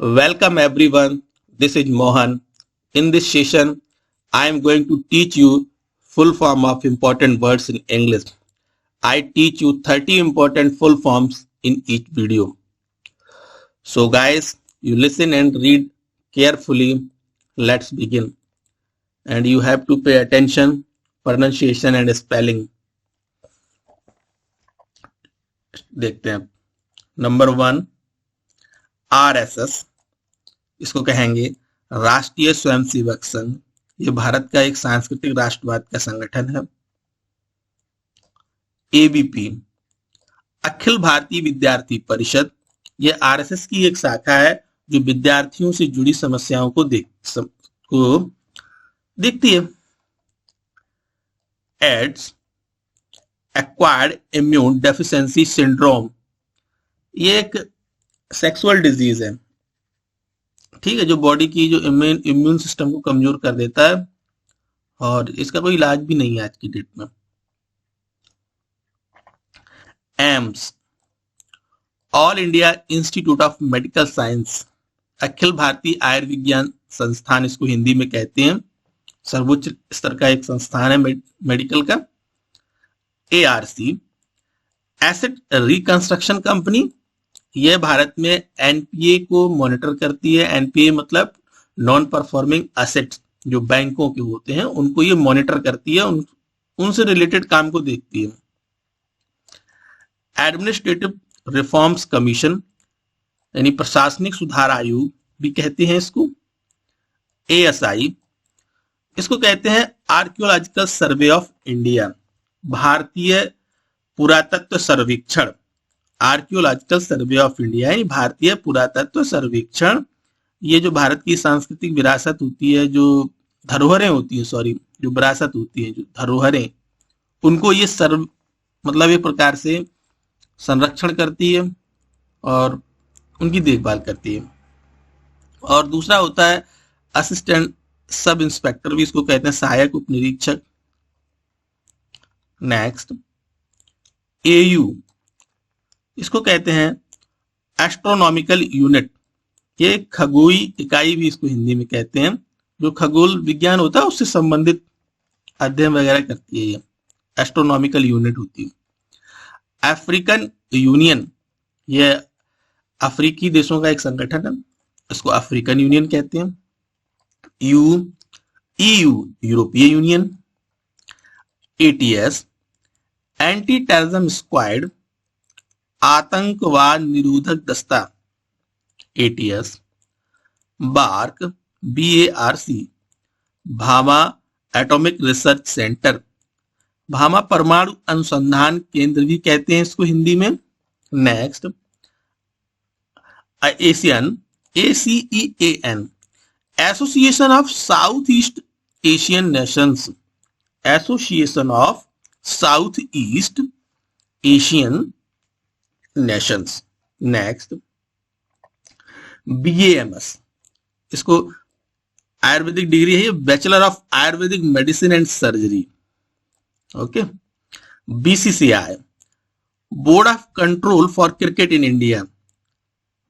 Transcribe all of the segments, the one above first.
Welcome everyone. This is Mohan. In this session, I am going to teach you full form of important words in English. I teach you 30 important full forms in each video. So guys, you listen and read carefully. Let's begin. And you have to pay attention, pronunciation and spelling. देखते हैं. Number 1 RSS. इसको कहेंगे राष्ट्रीय स्वयंसेवक संघ. ये भारत का एक सांस्कृतिक राष्ट्रवाद का संगठन है. एबीपी अखिल भारतीय विद्यार्थी परिषद. ये आरएसएस की एक शाखा है जो विद्यार्थियों से जुड़ी समस्याओं को देखती है. Ads acquired immune deficiency syndrome. ये एक सेक्सुअल डिजीज है, ठीक है, जो बॉडी की जो इम्यून सिस्टम को कमजोर कर देता है और इसका कोई इलाज भी नहीं है आज की डेट में. AIIMS All India Institute of Medical Science. अखिल भारतीय आयुर्विज्ञान संस्थान इसको हिंदी में कहते हैं. सर्वोच्च स्तर का एक संस्थान है मेडिकल का. ARC asset reconstruction company. यह भारत में एनपीए को मॉनिटर करती है. एनपीए मतलब नॉन परफॉर्मिंग एसेट्स जो बैंकों के होते हैं उनको ये मॉनिटर करती है, उनसे रिलेटेड काम को देखती है. एडमिनिस्ट्रेटिव रिफॉर्म्स कमीशन यानी प्रशासनिक सुधार आयोग भी कहते हैं इसको. एएसआई इसको कहते हैं आर्कियोलॉजिकल सर्वे ऑफ इंडिया. भारतीय पुरातत्व सर्वेक्षण. आर्कियोलॉजिकल सर्वे ऑफ इंडिया यानी भारतीय पुरातत्व सर्वेक्षण. ये जो भारत की सांस्कृतिक विरासत होती है, जो धरोहरें होती है, जो विरासत होती है, जो धरोहरें, उनको ये मतलब एक प्रकार से संरक्षण करती है और उनकी देखभाल करती है. और दूसरा होता है असिस्टेंट सब इंस्पेक्टर, भी इसको कहते हैं सहायक उप निरीक्षक. नेक्स्ट एयू इसको कहते हैं एस्ट्रोनॉमिकल यूनिट. ये खगोलीय इकाई भी इसको हिंदी में कहते हैं, जो खगोल विज्ञान होता है उससे संबंधित अध्ययन वगैरह करती है. ये एस्ट्रोनॉमिकल यूनिट होती है. अफ्रीकन यूनियन ये अफ्रीकी देशों का एक संगठन है, इसको अफ्रीकन यूनियन कहते हैं. ईयू यूरोपीय union. ATS anti terrorism squad आतंकवाद निरोधक दस्ता. ATS. Bark BARC Bhama atomic research centre. Bhama परमाणु अनुसंधान केंद्र भी कहते हैं इसको हिंदी में. Next Asian ACEAN association of south east Asian nations. Association of south east Asian nations. Next BAMS इसको आयुर्वेदिक डिग्री है, bachelor of Ayurvedic medicine and surgery. Okay. BCCI board of control for cricket in India.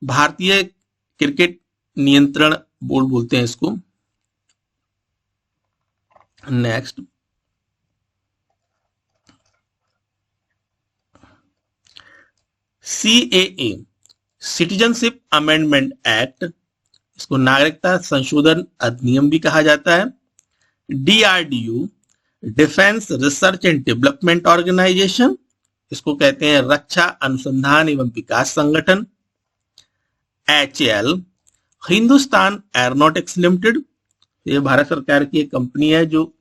भारतीय cricket नियंत्रण board बोलते हैं इसको. Next CAA citizenship amendment act. इसको नागरिकता संशोधन अधिनियम भी कहा जाता है. DRDO defence research and development organisation. इसको कहते हैं रक्षा अनुसंधान एवं विकास संगठन. HAL Hindustan aeronautics limited. ये भारत सरकार की एक कंपनी है जो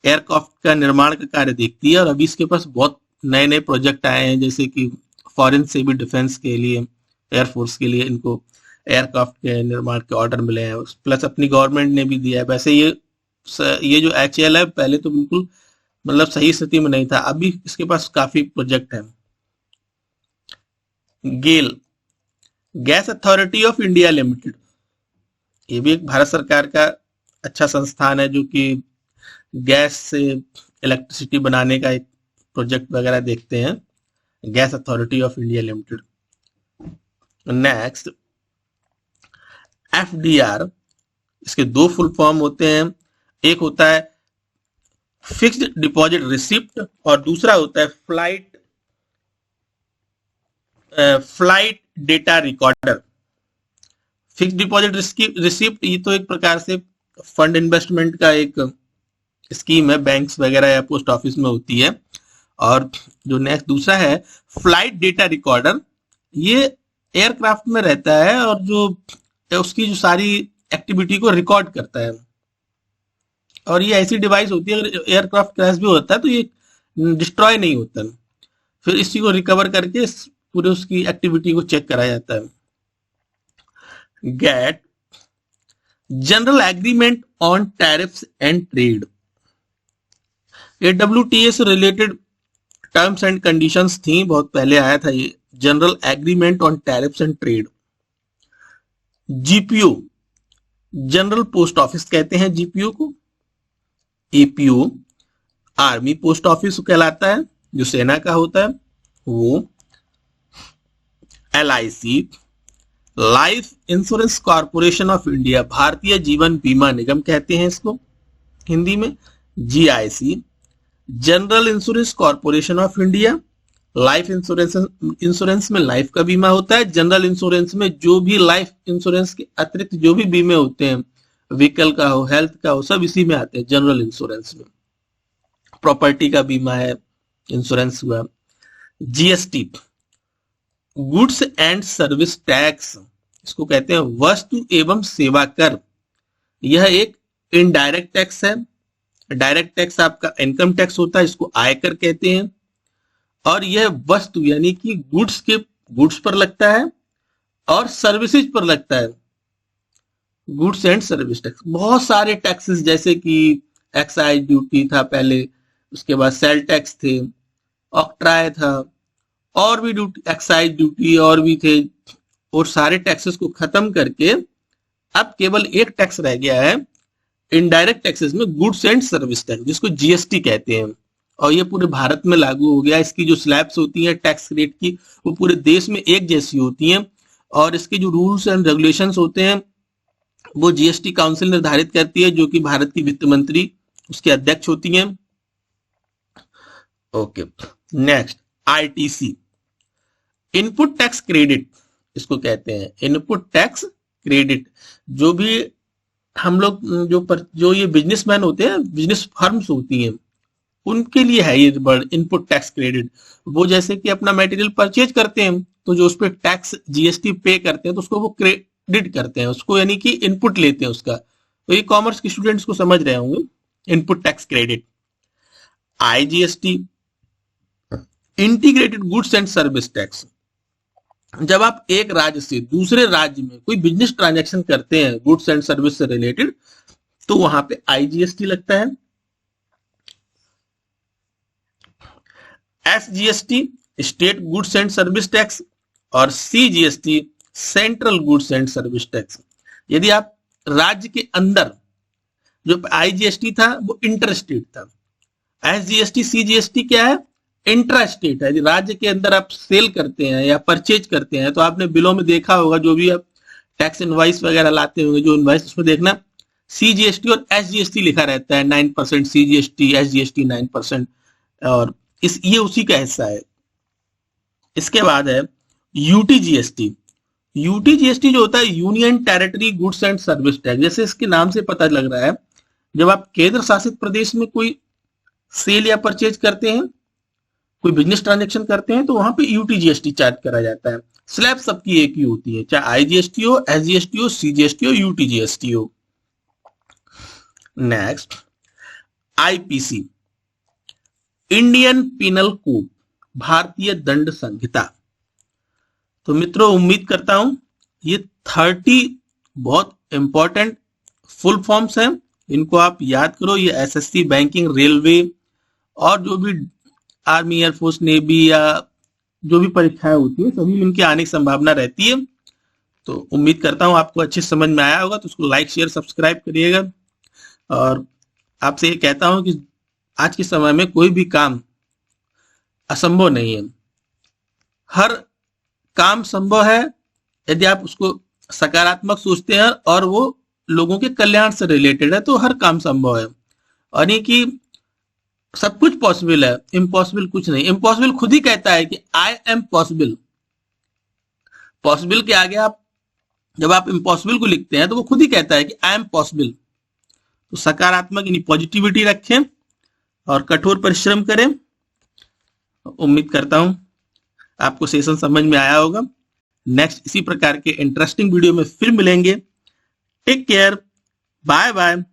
एयरक्राफ्ट का निर्माण का कार्य देखती है और अभी इसके पास बहुत नए नए प्रोजेक्ट आए हैं, जैसे कि फॉरेन से भी डिफेंस के लिए, एयरफोर्स के लिए इनको एयरक्राफ्ट के निर्माण के ऑर्डर मिले हैं, प्लस अपनी गवर्नमेंट ने भी दिया है. वैसे ये जो HAL है पहले तो बिल्कुल मतलब सही स्थिति में नहीं था, अभी इसके पास काफी प्रोजेक्ट है. GAIL Gas Authority of India Limited. ये भी एक भारत सरकार का अच्छा संस्थान है जो कि गैस से इलेक्ट्रिसिटी बनाने का एक प्रोजेक्ट वगैरह देखते हैं. Gas Authority of India limited. Next FDR, इसके दो फुल फॉर्म होते हैं, एक होता है फिक्स्ड डिपॉजिट रिसिप्ट और दूसरा होता है flight data recorder. Fix deposit receipt ये तो एक प्रकार से फंड इन्वेस्टमेंट का एक स्कीम है, बैंक्स वगैरह या पोस्ट ऑफिस में होती है। और जो नेक्स्ट दूसरा है फ्लाइट डेटा रिकॉर्डर, ये एयरक्राफ्ट में रहता है और जो उसकी जो सारी एक्टिविटी को रिकॉर्ड करता है। और ये ऐसी डिवाइस होती है, अगर एयरक्राफ्ट क्रैश भी होता है तो ये डिस्ट्रॉय नहीं होता, फिर इसी को रिकवर करके पूरे उसकी एक्टिविटी को चेक कराया जाता है। GATT general agreement on tariffs and trade, ये WTA से रिलेटेड टर्म्स एंड कंडीशंस थी, बहुत पहले आया था ये general agreement on tariffs and trade. GPO general post office कहते हैं GPO को। APO आर्मी पोस्ट ऑफिस कहलाता है, जो सेना का होता है वो। LIC life insurance corporation of India, Bharatiya Jeevan बीमा निगम कहते हैं इसको हिंदी में। GIC general insurance corporation of India, life insurance में लाइफ का बीमा होता है। जनरल इंश्योरेंस में जो भी लाइफ इंश्योरेंस के अतिरिक्त जो भी बीमे होते हैं, व्हीकल का हो, हेल्थ का हो, सब इसी में आते हैं जनरल इंश्योरेंस में। प्रॉपर्टी का बीमा है, इंश्योरेंस हुआ। GST goods and service tax, इसको कहते हैं वस्तु एवं सेवा कर। यह एक इनडायरेक्ट टैक्स है। डायरेक्ट टैक्स आपका इनकम टैक्स होता है, इसको आयकर कहते हैं। और यह वस्तु यानी कि गुड्स पर लगता है और सर्विसेज पर लगता है, गुड्स एंड सर्विस टैक्स। बहुत सारे टैक्सेस जैसे कि एक्साइज ड्यूटी था पहले, उसके बाद सेल टैक्स थे, ऑक्ट्राय था, और भी ड्यूटी, एक्साइज ड्यूटी और भी थे। और सारे टैक्सेस को खत्म करके अब केवल एक टैक्स रह गया है इनडायरेक्ट टैक्सेस में, गुड्स एंड सर्विस टैक्स, जिसको GST कहते हैं। और ये पूरे भारत में लागू हो गया। इसकी जो स्लैब्स होती हैं टैक्स रेट की, वो पूरे देश में एक जैसी होती हैं। और इसके जो रूल्स एंड रेगुलेशंस होते हैं वो GST काउंसिल निर्धारित करती है, जो कि भारत की वित्त मंत्री उसके अध्यक्ष होती हैं। Okay, next ITC input tax credit, इसको कहते हैं इनपुट टैक्स क्रेडिट। जो भी हम लोग जो ये बिजनेसमैन होते हैं, बिजनेस फर्म्स होती हैं, उनके लिए है ये वर्ड इनपुट टैक्स क्रेडिट। वो जैसे कि अपना मटेरियल परचेज करते हैं तो जो उस पर टैक्स GST पे करते हैं तो उसको वो क्रेडिट करते हैं उसको, यानी कि इनपुट लेते हैं उसका। तो ये कॉमर्स के स्टूडेंट्स को समझ रहे होंगे, input tax credit. IGST integrated goods and service tax, जब आप एक राज्य से दूसरे राज्य में कोई बिजनेस ट्रांजैक्शन करते हैं गुड्स एंड सर्विस से रिलेटेड, तो वहां पे IGST लगता है। SGST state goods and service tax और CGST central goods and service tax. यदि आप राज्य के अंदर, जो IGST था वो इंटर स्टेट था, SGST CGST क्या है, इंट्रा स्टेट है। राज्य के अंदर आप सेल करते हैं या परचेज करते हैं तो आपने बिलों में देखा होगा, जो भी आप टैक्स इनवाइस वगैरह लाते होंगे, जो इनवाइस उसमें देखना CGST और SGST लिखा रहता है, 9% CGST, SGST 9%, और ये उसी का हिस्सा है। इसके बाद है UTGST। UTGST जो होता है union territory goods and service tax. जैसे इसके नाम से पता लग रहा है, जब आप केंद्र शासित प्रदेश में कोई सेल या परचेज करते हैं, कोई बिजनेस ट्रांजैक्शन करते हैं, तो वहां पे UTGST चार्ज करा जाता है। स्लैब सबकी एक ही होती है, चाहे IGST हो, SGST हो, CGST हो, UTGST हो। Next IPC Indian penal code, भारतीय दंड संहिता। तो मित्रों, उम्मीद करता हूं ये 30 बहुत इंपॉर्टेंट फुल फॉर्म्स हैं, इनको आप याद करो। ये SSC, बैंकिंग, रेलवे और जो भी आर्मी, एयरफोर्स, नेवी या जो भी परीक्षाएं होती है, सभी इनके आने की संभावना रहती है। तो उम्मीद करता हूं आपको अच्छे समझ में आया होगा। तो उसको लाइक, शेयर, सब्सक्राइब करिएगा। और आपसे ये कहता हूं कि आज के समय में कोई भी काम असंभव नहीं है, हर काम संभव है यदि आप उसको सकारात्मक सोचते हैं और वो लोगों के कल्याण से रिलेटेड है, तो हर काम संभव है। और नहीं कि सब कुछ पॉसिबल है, इम्पॉसिबल कुछ नहीं। इम्पॉसिबल खुद ही कहता है कि आई एम पॉसिबल। पॉसिबल के आगे आप जब आप इम्पॉसिबल को लिखते हैं तो वो खुद ही कहता है कि आई एम पॉसिबल। तो सकारात्मक यानी पॉजिटिविटी रखें और कठोर परिश्रम करें। उम्मीद करता हूं आपको सेशन समझ में आया होगा। नेक्स्ट इसी प्रकार के इंटरेस्टिंग वीडियो में फिर मिलेंगे। Take care, bye bye.